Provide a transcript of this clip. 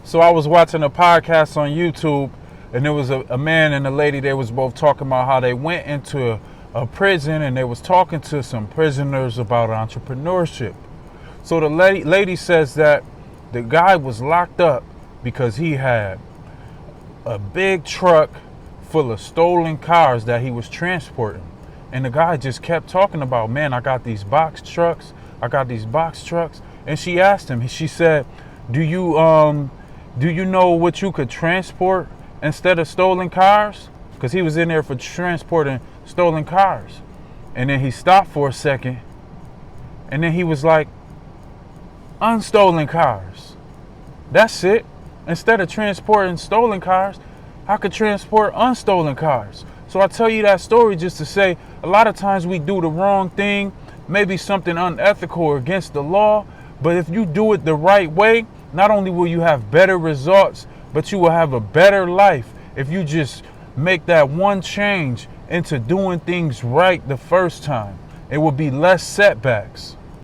So I was watching a podcast on YouTube, and there was a man and a lady. They was both talking about how they went into a prison, and they was talking to some prisoners about entrepreneurship. So the lady says that the guy was locked up because he had a big truck full of stolen cars that he was transporting. And the guy just kept talking about, man, I got these box trucks. And she asked him, she said, do you know what you could transport instead of stolen cars? Because he was in there for transporting stolen cars. And then he stopped for a second. And then he was like, unstolen cars. That's it. Instead of transporting stolen cars, I could transport unstolen cars. So I tell you that story just to say, a lot of times we do the wrong thing, maybe something unethical or against the law. But if you do it the right way, not only will you have better results, but you will have a better life if you just make that one change into doing things right the first time. It will be less setbacks.